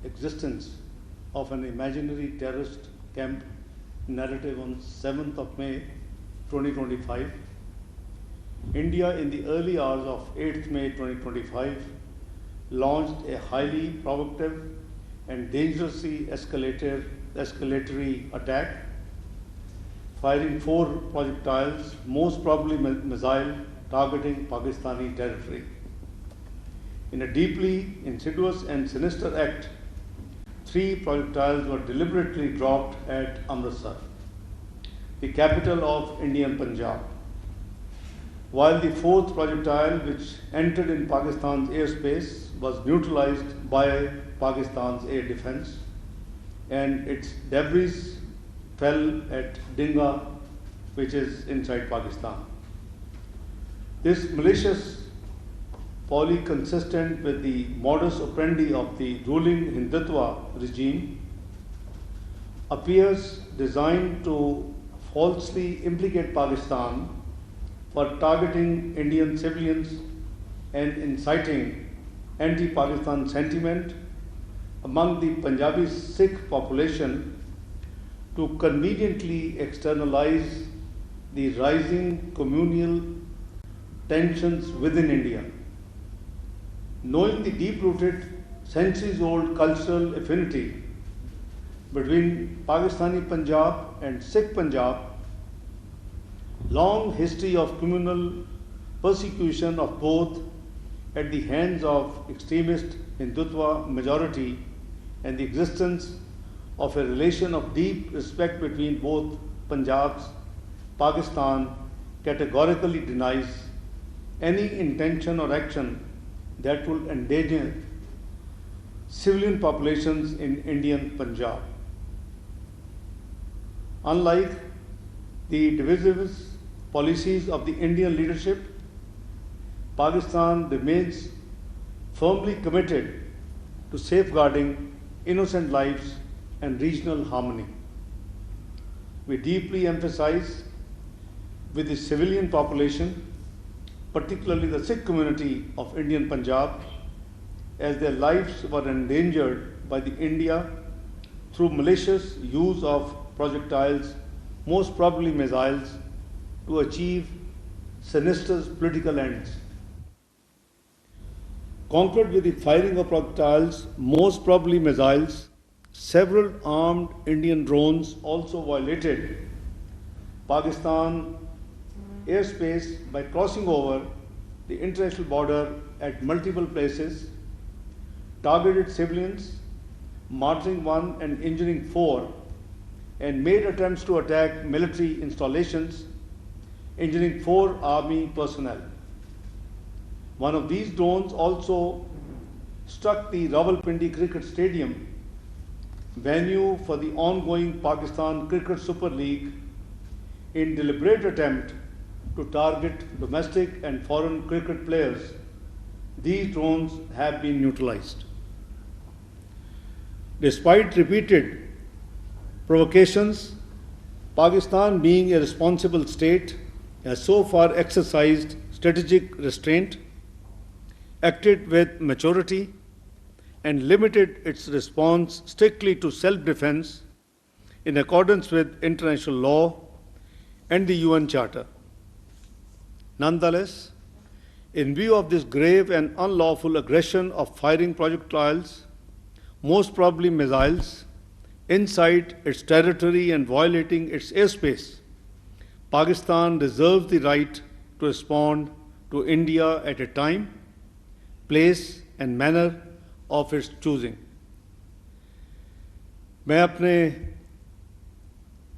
existence of an imaginary terrorist camp narrative on 7th of May 2025. India, in the early hours of 8th May 2025, launched a highly provocative and dangerously escalatory attack, firing 4 projectiles, most probably missile, targeting Pakistani territory. In a deeply insidious and sinister act, 3 projectiles were deliberately dropped at Amritsar, the capital of Indian Punjab, while the 4th projectile, which entered in Pakistan's airspace, was neutralized by Pakistan's air defense, and its debris fell at Dinga, which is inside Pakistan. This malicious folly, consistent with the modus operandi of the ruling Hindutva regime, appears designed to falsely implicate Pakistan for targeting Indian civilians and inciting anti-Pakistan sentiment among the Punjabi Sikh population to conveniently externalize the rising communal tensions within India. Knowing the deep-rooted, centuries-old cultural affinity between Pakistani Punjab and Sikh Punjab, long history of communal persecution of both at the hands of extremist Hindutva majority, and the existence of a relation of deep respect between both Punjabs, Pakistan categorically denies any intention or action that will endanger civilian populations in Indian Punjab. Unlike the divisive policies of the Indian leadership, Pakistan remains firmly committed to safeguarding innocent lives and regional harmony. We deeply emphasize with the civilian population, particularly the Sikh community of Indian Punjab, as their lives were endangered by the India through malicious use of projectiles, most probably missiles, to achieve sinister political ends. Conquered with the firing of projectiles, most probably missiles, several armed Indian drones also violated Pakistan airspace by crossing over the international border at multiple places, targeted civilians, martyring 1 and injuring 4, and made attempts to attack military installations, injuring 4 army personnel. One of these drones also struck the Rawalpindi Cricket Stadium, venue for the ongoing Pakistan Cricket Super League, in deliberate attempt to target domestic and foreign cricket players. These drones have been neutralized. Despite repeated provocations, Pakistan, being a responsible state, has so far exercised strategic restraint, acted with maturity, and limited its response strictly to self-defense in accordance with international law and the UN Charter. Nonetheless, in view of this grave and unlawful aggression of firing projectiles, most probably missiles, inside its territory and violating its airspace, Pakistan reserves the right to respond to India at a time, place and manner of its choosing. میں اپنے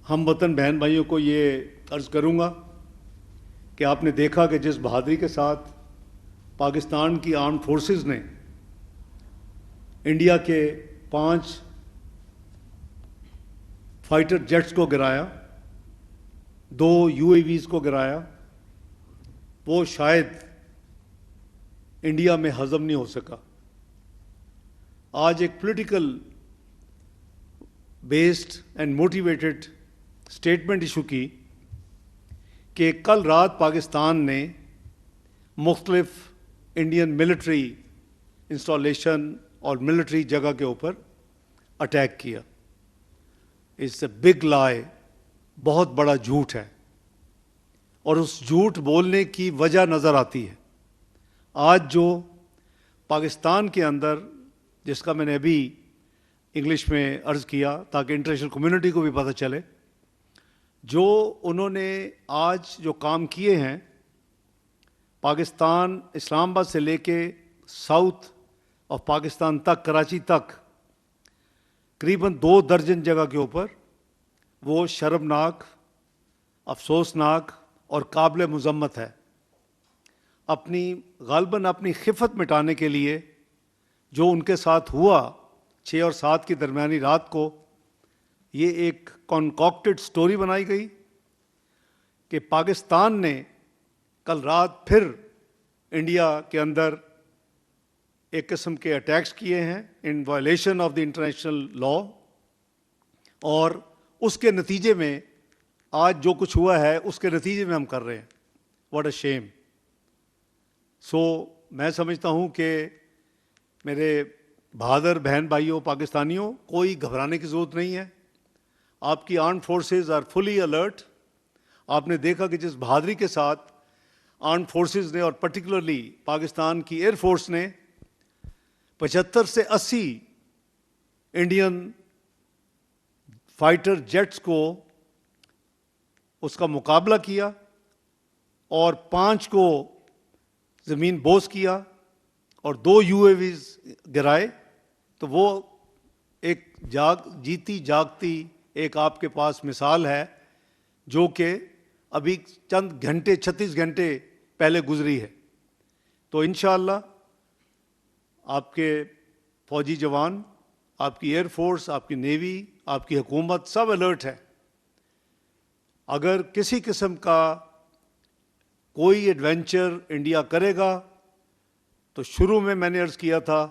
ہم وطن بہن بھائیوں کو یہ عرض کروں گا کہ آپ نے دیکھا کہ جس بہادری کے ساتھ پاکستان کی آرمڈ فورسز نے انڈیا کے 5 فائٹر جیٹس کو گرایا، 2 UAVs کو گرایا، وہ شاید انڈیا میں ہضم نہیں ہو سکا. آج ایک political based and motivated statement issue کی کہ کل رات پاکستان نے مختلف انڈین ملٹری انسٹالیشن اور ملٹری جگہ کے اوپر اٹیک کیا. اٹس اے بگ لائی, بہت بڑا جھوٹ ہے, اور اس جھوٹ بولنے کی وجہ نظر آتی ہے. آج جو پاکستان کے اندر, جس کا میں نے ابھی انگلش میں عرض کیا تاکہ انٹرنیشنل کمیونٹی کو بھی پتہ چلے, جو انہوں نے آج جو کام کیے ہیں پاکستان, اسلام آباد سے لے کے ساؤتھ آف پاکستان تک, کراچی تک, قریباً 2 درجن جگہ کے اوپر, وہ شرمناک, افسوسناک اور قابل مذمت ہے. غالباً اپنی خفت مٹانے کے لیے جو ان کے ساتھ ہوا 6 اور 7 کی درمیانی رات کو, یہ ایک کنکاکٹڈ سٹوری بنائی گئی کہ پاکستان نے کل رات پھر انڈیا کے اندر ایک قسم کے اٹیکس کیے ہیں ان violation of the international law, اور اس کے نتیجے میں آج جو کچھ ہوا ہے اس کے نتیجے میں ہم کر رہے ہیں. واٹ اے شیم. سو میں سمجھتا ہوں کہ میرے بہادر بہن بھائیوں پاکستانیوں, کوئی گھبرانے کی ضرورت نہیں ہے. آپ کی armed forces are fully alert. آپ نے دیکھا کہ جس بہادری کے ساتھ آرمڈ فورسز نے, اور پرٹیکولرلی پاکستان کی ایئر فورس نے 75 سے 80 انڈین فائٹر جیٹس کو اس کا مقابلہ کیا, اور 5 کو زمین بوس کیا, اور 2 UAVs گرائے, تو وہ ایک جیتی جاگتی ایک آپ کے پاس مثال ہے جو کہ ابھی چند گھنٹے 36 گھنٹے پہلے گزری ہے. تو انشاءاللہ آپ کے فوجی جوان, آپ کی ایئر فورس, آپ کی نیوی, آپ کی حکومت سب الرٹ ہے. اگر کسی قسم کا کوئی ایڈونچر انڈیا کرے گا تو شروع میں نے عرض کیا تھا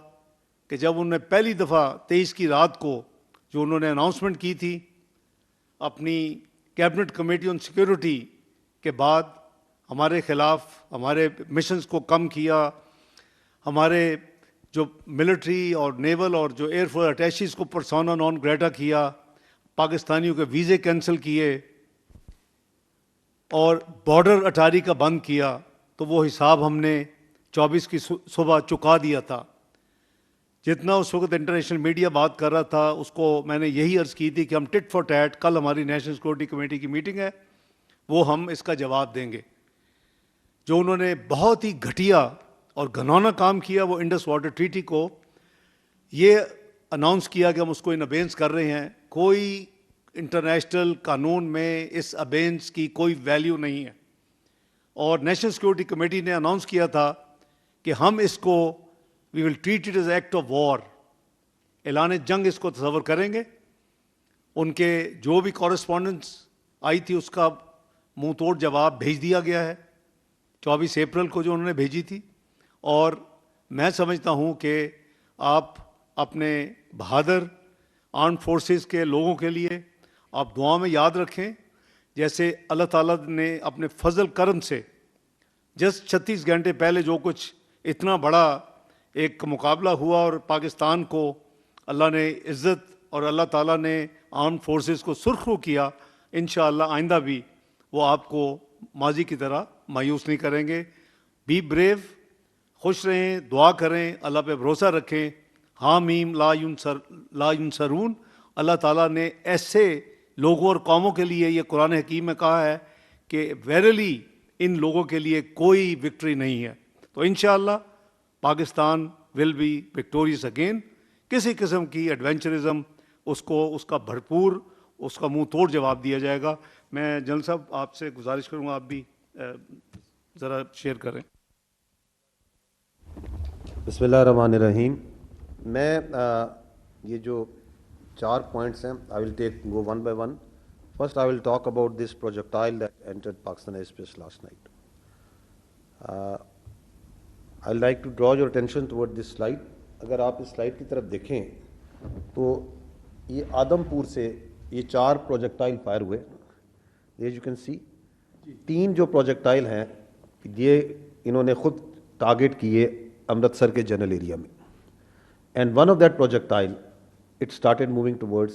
کہ جب انہوں نے پہلی دفعہ 23 کی رات کو جو انہوں نے اناؤنسمنٹ کی تھی اپنی کیبنٹ کمیٹی آن سیکورٹی کے بعد, ہمارے خلاف ہمارے مشنز کو کم کیا, ہمارے جو ملٹری اور نیول اور جو ایئر فورس اٹیچیز کو پرسونا نان گریٹا کیا, پاکستانیوں کے ویزے کینسل کیے, اور بارڈر اٹاری کا بند کیا, تو وہ حساب ہم نے 24 کی صبح چکا دیا تھا. جتنا اس وقت انٹرنیشنل میڈیا بات کر رہا تھا اس کو میں نے یہی عرض کی تھی کہ ہم ٹٹ فار ٹیٹ, کل ہماری نیشنل سیکورٹی کمیٹی کی میٹنگ ہے, وہ ہم اس کا جواب دیں گے. جو انہوں نے بہت ہی گھٹیا اور گھنونا کام کیا, وہ انڈس واٹر ٹریٹی کو یہ اناؤنس کیا کہ ہم اس کو ان ابینس کر رہے ہیں. کوئی انٹرنیشنل قانون میں اس ابینس کی کوئی ویلیو نہیں ہے, اور نیشنل سیکورٹی کمیٹی نے اناؤنس کیا تھا کہ ہم اس کو we will treat it as act of war, اعلان جنگ اس کو تصور کریں گے. ان کے جو بھی کورسپونڈنس آئی تھی اس کا منہ توڑ جواب بھیج دیا گیا ہے 24 اپریل کو جو انہوں نے بھیجی تھی. اور میں سمجھتا ہوں کہ آپ اپنے بہادر آرمڈ فورسز کے لوگوں کے لیے آپ دعا میں یاد رکھیں, جیسے اللہ تعالیٰ نے اپنے فضل کرم سے جس 36 گھنٹے پہلے جو کچھ اتنا بڑا ایک مقابلہ ہوا اور پاکستان کو اللہ نے عزت اور اللہ تعالیٰ نے آرمڈ فورسز کو سرخرو کیا, انشاءاللہ آئندہ بھی وہ آپ کو ماضی کی طرح مایوس نہیں کریں گے. بی بریو, خوش رہیں, دعا کریں, اللہ پہ بھروسہ رکھیں. حامیم لا ینصرون, اللہ تعالیٰ نے ایسے لوگوں اور قوموں کے لیے یہ قرآن حکیم میں کہا ہے کہ ویرلی ان لوگوں کے لیے کوئی وکٹری نہیں ہے. تو انشاءاللہ Pakistan will be victorious again. کسی قسم کی ایڈونچرزم اس کا بھرپور اس کا منہ توڑ جواب دیا جائے گا. میں جنرل صاحب آپ سے گزارش کروں گا آپ بھی ذرا شیئر کریں. بسم اللہ الرحمن الرحیم. میں یہ جو 4 پوائنٹس ہیں I will go one by one. First I will talk about this projectile that entered Pakistan airspace last night. I'd like to draw your attention toward this slide. اگر آپ اس سلائڈ کی طرف دیکھیں تو یہ آدم پور سے یہ 4 پروجیکٹائل فائر ہوئے. As you can see 3 جو پروجیکٹائل ہیں یہ انہوں نے خود ٹارگٹ کیے امرتسر کے جنرل ایریا میں, and one of that projectile it started moving towards,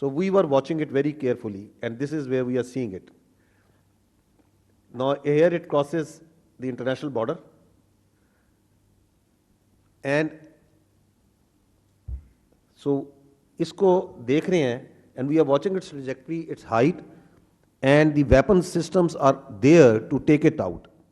So we were watching it very carefully, and this is where we are seeing it. Now here it crosses the international border, and so isko dekh rahe hain, and we are watching its trajectory, its height, and the weapon systems are there to take it out.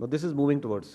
now this is moving towards.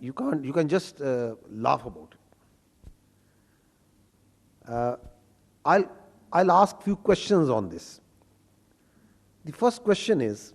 you can just laugh about it. I'll ask few questions on this. The first question is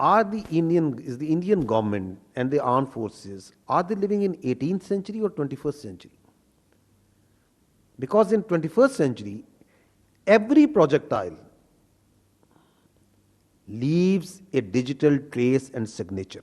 is the Indian government and the armed forces, are they living in 18th century or 21st century? Because in 21st century, every projectile leaves a digital trace and signature.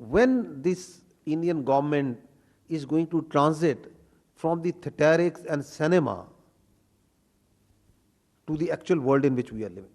when this Indian government is going to transit from the theatrics and cinema to the actual world in which we are living,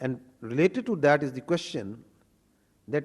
And related to that is the question that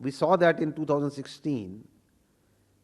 we saw that in 2016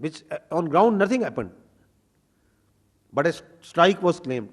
which on ground nothing happened, but a strike was claimed.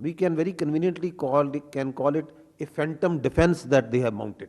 we can very conveniently call it a phantom defense that they have mounted.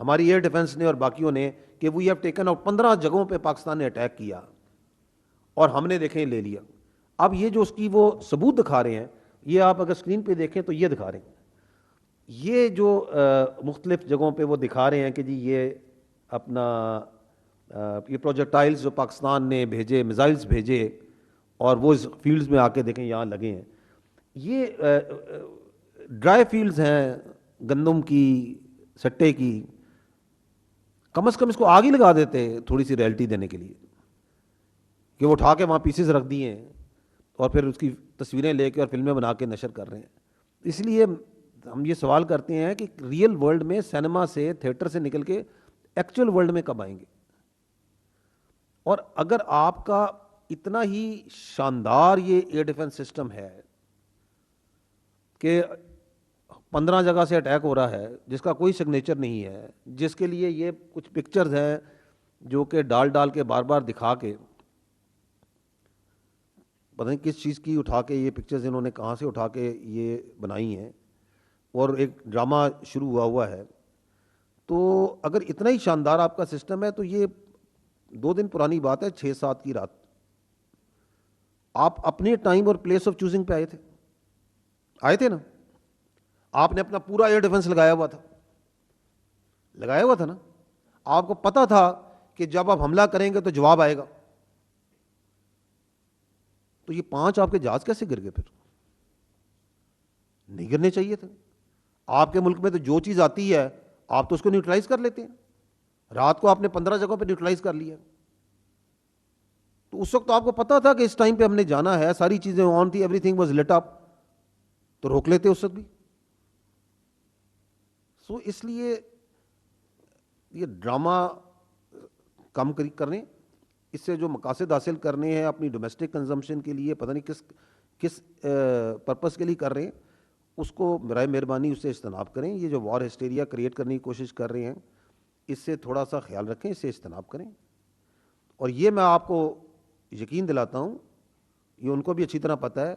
ہماری air defence نے اور باقیوں نے کہ we have taken out 15 جگہوں پہ پاکستان نے attack کیا اور ہم نے دیکھیں لے لیا. اب یہ جو اس کی وہ ثبوت دکھا رہے ہیں, یہ آپ اگر اسکرین پہ دیکھیں تو یہ دکھا رہے ہیں, یہ جو مختلف جگہوں پہ وہ دکھا رہے ہیں کہ جی یہ اپنا یہ پروجیکٹائلز جو پاکستان نے بھیجے, میزائلز بھیجے اور وہ اس فیلڈز میں آ کے دیکھیں یہاں لگے ہیں. یہ ڈرائی فیلڈز ہیں گندم کی, سٹے کی, کم از کم اس کو آگ ہی لگا دیتے تھوڑی سی ریئلٹی دینے کے لیے, کہ وہ اٹھا کے وہاں پیسز رکھ دیے ہیں اور پھر اس کی تصویریں لے کے اور فلمیں بنا کے نشر کر رہے ہیں. اس لیے ہم یہ سوال کرتے ہیں کہ ریئل ورلڈ میں سینما سے, تھیٹر سے نکل کے ایکچوئل ورلڈ میں کب آئیں گے؟ اور اگر آپ کا اتنا ہی شاندار یہ ایئر ڈیفنس سسٹم ہے کہ 15 جگہ سے اٹیک ہو رہا ہے جس کا کوئی سگنیچر نہیں ہے, جس کے لیے یہ کچھ پکچرز ہیں جو کہ ڈال کے بار بار دکھا کے, پتہ نہیں کس چیز کی اٹھا کے یہ پکچرز انہوں نے کہاں سے اٹھا کے یہ بنائی ہیں, اور ایک ڈرامہ شروع ہوا ہے. تو اگر اتنا ہی شاندار آپ کا سسٹم ہے تو یہ 2 دن پرانی بات ہے, 6-7 کی رات آپ اپنے ٹائم اور پلیس آف چوزنگ پہ آئے تھے نا. آپ نے اپنا پورا ایئر ڈیفنس لگایا ہوا تھا نا. آپ کو پتا تھا کہ جب آپ حملہ کریں گے تو جواب آئے گا. تو یہ 5 آپ کے جہاز کیسے گر گئے؟ پھر نہیں گرنے چاہیے تھے. آپ کے ملک میں تو جو چیز آتی ہے آپ تو اس کو نیوٹرلائز کر لیتے ہیں. رات کو آپ نے 15 جگہوں پہ نیوٹرلائز کر لیا. تو اس وقت آپ کو پتا تھا کہ اس ٹائم پہ ہم نے جانا ہے, ساری چیزیں آن تھی, ایوری تھنگ واز لٹ اپ, تو روک لیتے اس وقت بھی. سو اس لیے یہ ڈرامہ کم کریں, اس سے جو مقاصد حاصل کرنے ہیں اپنی ڈومیسٹک کنزمپشن کے لیے, پتہ نہیں کس پرپس کے لیے کر رہے ہیں, اس کو برائے مہربانی اس سے اجتناب کریں. یہ جو وار ہسٹیریا کریٹ کرنے کی کوشش کر رہے ہیں اس سے تھوڑا سا خیال رکھیں, اس سے اجتناب کریں. اور یہ میں آپ کو یقین دلاتا ہوں, یہ ان کو بھی اچھی طرح پتہ ہے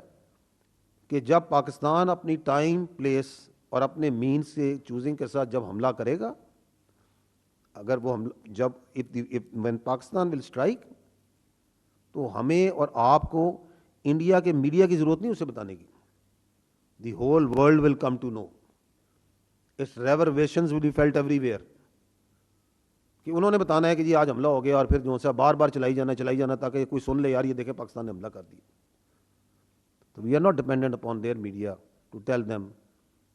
کہ جب پاکستان اپنی ٹائم, پلیس اور اپنے مینز سے چوزنگ کے ساتھ جب حملہ کرے گا, اگر وہ when پاکستان ول اسٹرائک, تو ہمیں اور آپ کو انڈیا کے میڈیا کی ضرورت نہیں اسے بتانے کی. The whole world will come to know. Its reverberations will be felt everywhere, کہ انہوں نے بتانا ہے کہ جی آج حملہ ہو گیا, اور پھر جو سا بار بار چلائی جانا تاکہ کوئی سن لے یار یہ دیکھیں پاکستان نے حملہ کر دیا. تو we are not dependent upon their media to tell them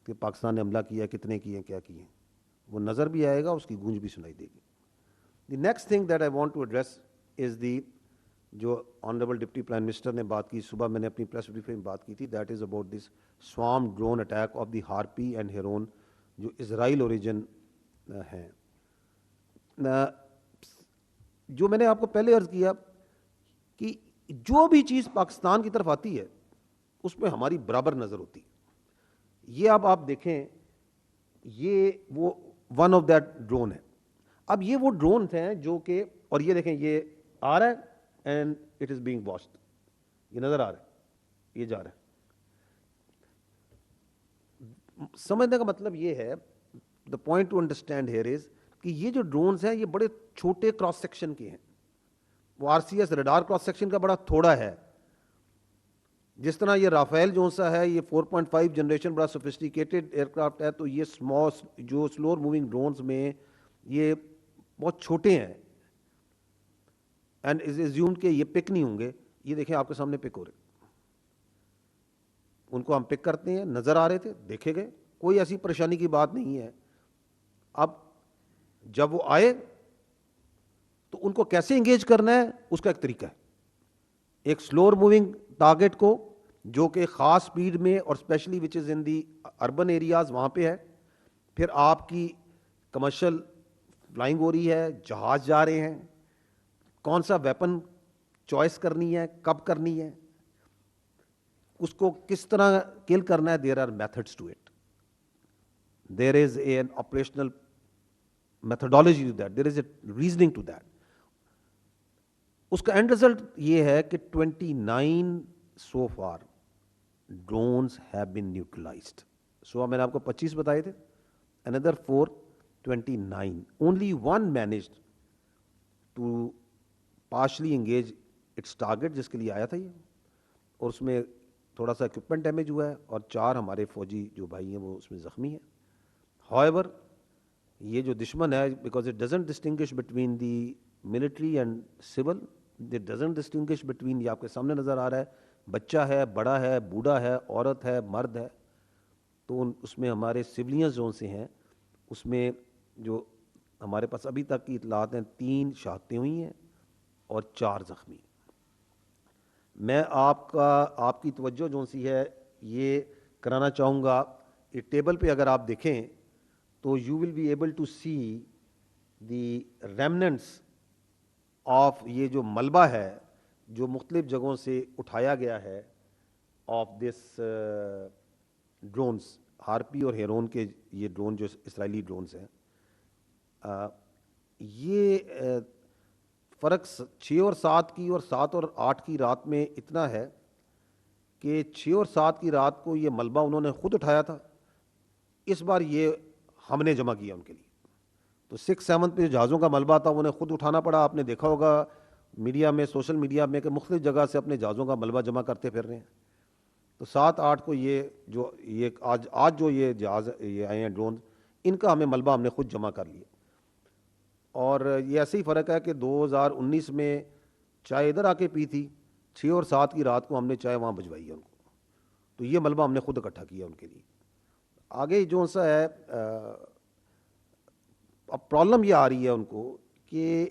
کہ پاکستان نے حملہ کیا, کتنے کیے, کیا کیے. وہ نظر بھی آئے گا, اس کی گونج بھی سنائی دے گی. The next thing that I want to address is the, جو آنریبل ڈپٹی پرائم منسٹر نے بات کی, صبح میں نے اپنی پریس بریفنگ میں بات کی تھی, that is about this swarm drone attack of the harpy and heron جو اسرائیل اوریجن ہیں. جو میں نے آپ کو پہلے عرض کیا کہ جو بھی چیز پاکستان کی طرف آتی ہے اس میں ہماری برابر نظر ہوتی ہے. یہ اب آپ دیکھیں, یہ وہ ون آف دیٹ ڈرون ہے. اب یہ وہ ڈرونز ہیں جو کہ, اور یہ دیکھیں یہ آ رہا ہے and it is being watched, یہ نظر آ رہا ہے, یہ جا رہا ہے. سمجھنے کا مطلب یہ ہے, the point to understand here is کہ یہ جو ڈرونز ہیں یہ بڑے چھوٹے کراس سیکشن کے ہیں. وہ R C S radar cross section کا بڑا تھوڑا ہے. جس طرح یہ رافیل جو سا ہے یہ 4.5 جنریشن بڑا سوفسٹیکیٹڈ ایئر کرافٹ ہے, تو یہ جو سلور موونگ ڈرونز میں یہ بہت چھوٹے ہیں اینڈ از ایزیومڈ کہ یہ پک نہیں ہوں گے. یہ دیکھیں آپ کے سامنے پک ہو رہے, ان کو ہم پک کرتے ہیں, نظر آ رہے تھے, دیکھے گئے, کوئی ایسی پریشانی کی بات نہیں ہے. اب جب وہ آئے تو ان کو کیسے انگیج کرنا ہے اس کا ایک طریقہ ہے. ایک سلور موونگ ٹارگٹ کو جو کہ خاص سپیڈ میں اور اسپیشلی وچ از ان دی اربن ایریاز وہاں پہ ہے, پھر آپ کی کمرشل فلائنگ ہو رہی ہے, جہاز جا رہے ہیں, کون سا ویپن چوائس کرنی ہے, کب کرنی ہے, اس کو کس طرح کل کرنا ہے. There are methods to it, there is an operational methodology to that, there is a reasoning to that. اس کا اینڈ رزلٹ یہ ہے کہ 29 so far drones have been neutralised. So میں نے آپ کو 25 بتائے تھے, another 4 29. Only one managed to partially engage its target جس کے لیے آیا تھا یہ, اور اس میں تھوڑا سا equipment ڈیمیج ہوا ہے, اور 4 ہمارے فوجی جو بھائی ہیں وہ اس میں زخمی ہیں. However, یہ جو دشمن ہے, because it doesn't distinguish between the military and civil, it doesn't distinguish between, یہ آپ کے سامنے نظر آ رہا ہے, بچہ ہے, بڑا ہے, بوڑھا ہے, عورت ہے, مرد ہے. تو اس میں ہمارے سولینس زون سے ہیں, اس میں جو ہمارے پاس ابھی تک کی اطلاعات ہیں 3 شہادتیں ہوئی ہیں اور 4 زخمی. میں آپ کی توجہ جو سی ہے یہ کرانا چاہوں گا, یہ ٹیبل پہ اگر آپ دیکھیں تو you will be able to see the remnants of یہ جو ملبہ ہے جو مختلف جگہوں سے اٹھایا گیا ہے آف دس ڈرونز, ہارپی اور ہیرون کے یہ ڈرون جو اسرائیلی ڈرونز ہیں. یہ فرق 6 اور 7 کی اور 7 اور 8 کی رات میں اتنا ہے کہ 6 اور 7 کی رات کو یہ ملبہ انہوں نے خود اٹھایا تھا, اس بار یہ ہم نے جمع کیا ان کے لیے. تو 6-7 پہ جو جہازوں کا ملبہ تھا انہیں خود اٹھانا پڑا. آپ نے دیکھا ہوگا میڈیا میں, سوشل میڈیا میں, کہ مختلف جگہ سے اپنے جہازوں کا ملبہ جمع کرتے پھر رہے ہیں. تو 7-8 کو یہ آج جو یہ جہاز یہ آئے ہیں ڈرون, ان کا ہمیں ملبہ ہم نے خود جمع کر لیا. اور یہ ایسے ہی فرق ہے کہ 2019 میں چائے ادھر آ کے پی تھی, 6 اور 7 کی رات کو ہم نے چائے وہاں بھجوائی ہے ان کو. تو یہ ملبہ ہم نے خود اکٹھا کیا ان کے لیے. آگے جو سا ہے اب پرابلم یہ آ رہی ہے ان کو کہ,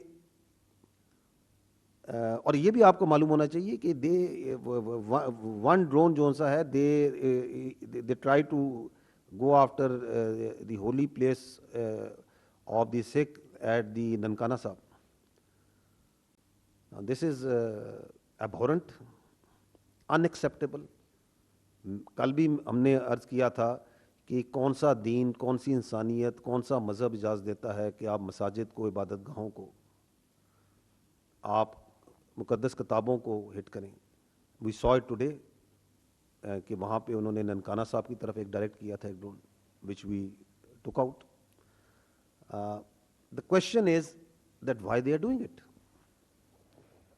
اور یہ بھی آپ کو معلوم ہونا چاہیے کہ ون ڈرون جو سا ہے they try to go after the holy place of the Sikh at the Nankana Sahib. This is abhorrent, unacceptable. کل بھی ہم نے عرض کیا تھا کہ کون سا دین, کون سی انسانیت, کون سا مذہب اجازت دیتا ہے کہ آپ مساجد کو, عبادت گاہوں کو, آپ مقدس کتابوں کو ہٹ کریں. وی saw it today کہ وہاں پہ انہوں نے ننکانہ صاحب کی طرف ایک ڈائریکٹ کیا تھا ایک drone, which we took out. The question is that why they are doing it.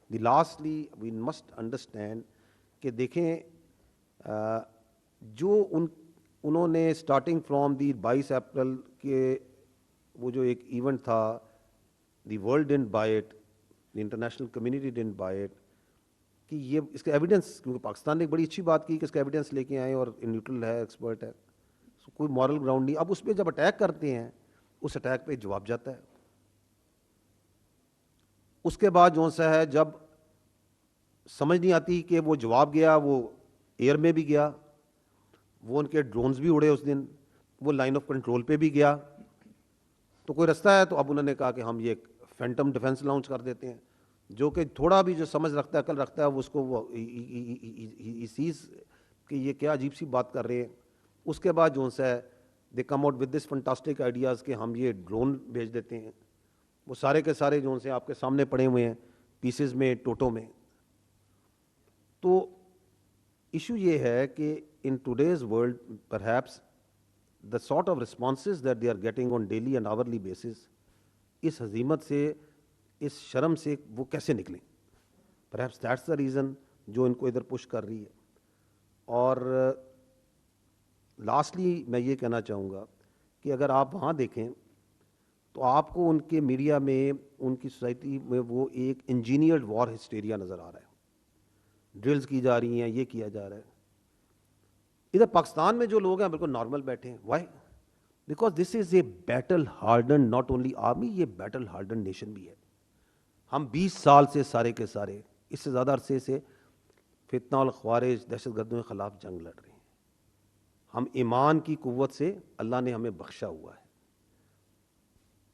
Lastly, we must understand کہ دیکھیں جو انہوں نے اسٹارٹنگ فرام دی 22 اپریل کے وہ جو ایک ایونٹ تھا, دی world didn't by it, the international community didn't by it, کہ یہ اس کا ایویڈنس, کیونکہ پاکستان نے ایک بڑی اچھی بات کی کہ اس کا ایویڈنس لے کے آئیں اور نیوٹرل ہے, ایکسپرٹ ہے, کوئی مورل گراؤنڈ نہیں. اب اس پہ جب اٹیک کرتے ہیں اس اٹیک پہ جواب جاتا ہے. اس کے بعد جو سا ہے جب سمجھ نہیں آتی کہ وہ جواب گیا, وہ ایئر میں بھی گیا, وہ ان کے ڈرونز بھی اڑے اس دن, وہ لائن آف کنٹرول پہ بھی گیا, تو کوئی رستہ ہے. تو اب انہوں نے کہا کہ ہم یہ ایک فینٹم ڈیفنس لانچ کر دیتے ہیں, جو کہ تھوڑا بھی جو سمجھ رکھتا ہے, عقل رکھتا ہے, وہ اس کو وہ چیز کہ یہ کیا عجیب سی بات کر رہے ہیں. اس کے بعد جو ہے they come out with this fantastic ideas کہ ہم یہ ڈرون بھیج دیتے ہیں. وہ سارے کے سارے جو سے آپ کے سامنے پڑے ہوئے ہیں پیسز میں, ٹوٹوں میں. تو ایشو یہ ہے کہ in today's world perhaps the sort of responses that they are getting on daily and hourly basis, اس ہزیمت سے, اس شرم سے وہ کیسے نکلیں. perhaps that's the reason جو ان کو ادھر پش کر رہی ہے. اور لاسٹلی میں یہ کہنا چاہوں گا کہ اگر آپ وہاں دیکھیں تو آپ کو ان کے میڈیا میں, ان کی سوسائٹی میں وہ ایک انجینئرڈ وار ہسٹیریا نظر آ رہا ہے. ڈرلز کی جا رہی ہیں, یہ کیا جا رہا ہے. ادھر پاکستان میں جو لوگ ہیں بالکل نارمل بیٹھے ہیں. Why? Because this is a battle hardened, not only army, یہ بیٹل ہارڈنڈ نیشن بھی ہے. ہم 20 سال سے سارے کے سارے, اس سے زیادہ عرصے سے فتنہ الخوارج, دہشت گردوں کے خلاف جنگ لڑ رہے ہیں. ہم ایمان کی قوت سے اللہ نے ہمیں بخشا ہوا ہے.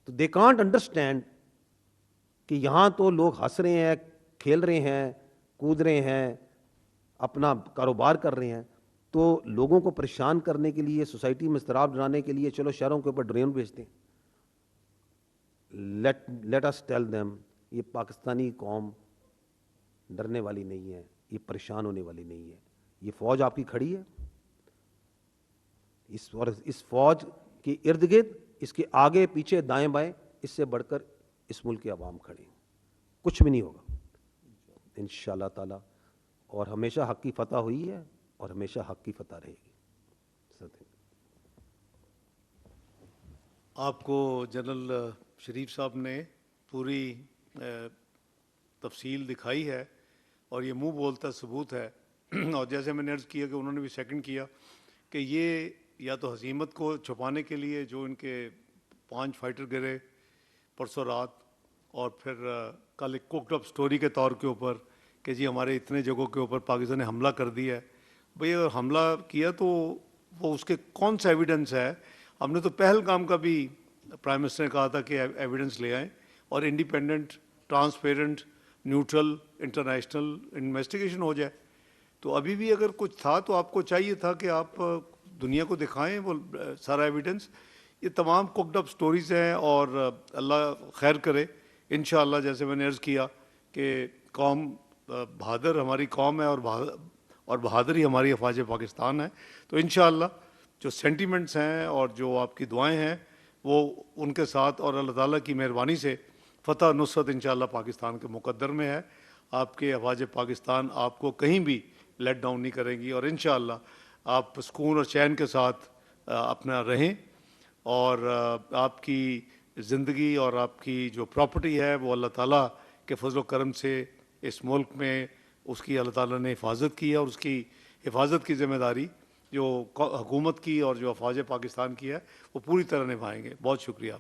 تو دے کانٹ انڈرسٹینڈ کہ یہاں تو لوگ ہنس رہے ہیں, کھیل رہے ہیں, کود رہے ہیں, اپنا کاروبار کر رہے ہیں, تو لوگوں کو پریشان کرنے کے لیے, سوسائٹی میں اضطراب ڈلانے کے لیے چلو شہروں کے اوپر ڈرون بھیجتے ہیں. لیٹ اس ٹیل دیم, یہ پاکستانی قوم ڈرنے والی نہیں ہے, یہ پریشان ہونے والی نہیں ہے. یہ فوج آپ کی کھڑی ہے, اس فوج کے ارد گرد اس کے آگے پیچھے دائیں بائیں اس سے بڑھ کر اس ملک کے عوام کھڑے ہیں. کچھ بھی نہیں ہوگا انشاءاللہ تعالی, اور ہمیشہ حق کی فتح ہوئی ہے اور ہمیشہ حق کی فتح رہے گی. آپ کو جنرل شریف صاحب نے پوری تفصیل دکھائی ہے اور یہ منہ بولتا ثبوت ہے. اور جیسے میں نے عرض کیا کہ انہوں نے بھی سیکنڈ کیا کہ یہ یا تو ہزیمت کو چھپانے کے لیے جو ان کے 5 فائٹر گرے پرسوں رات, اور پھر کل ایک کوکڈ اپ سٹوری کے طور کے اوپر کہ جی ہمارے اتنے جگہوں کے اوپر پاکستان نے حملہ کر دیا ہے. بھئی اگر حملہ کیا تو وہ اس کے کون سا ایویڈنس ہے؟ ہم نے تو پہلگام کا بھی پرائم منسٹر نے کہا تھا کہ ایویڈنس لے آئیں اور independent, transparent, neutral, international investigation ہو جائے. تو ابھی بھی اگر کچھ تھا تو آپ کو چاہیے تھا کہ آپ دنیا کو دکھائیں وہ سارا ایویڈنس. یہ تمام کوکڈ اپ سٹوریز ہیں اور اللہ خیر کرے انشاءاللہ. جیسے میں نے عرض کیا کہ قوم بہادر ہماری قوم ہے اور بہادر ہی ہماری افواج پاکستان ہے. تو انشاءاللہ جو سینٹیمنٹس ہیں اور جو آپ کی دعائیں ہیں وہ ان کے ساتھ, اور اللہ تعالیٰ کی مہربانی سے فتح نصرت انشاءاللہ پاکستان کے مقدر میں ہے. آپ کے افواج پاکستان آپ کو کہیں بھی لیٹ ڈاؤن نہیں کریں گی اور انشاءاللہ آپ سکون اور چین کے ساتھ اپنا رہیں, اور آپ کی زندگی اور آپ کی جو پراپرٹی ہے وہ اللہ تعالیٰ کے فضل و کرم سے اس ملک میں اس کی اللہ تعالیٰ نے حفاظت کی ہے, اور اس کی حفاظت کی ذمہ داری جو حکومت کی اور جو افواج پاکستان کی ہے وہ پوری طرح نبھائیں گے. بہت شکریہ.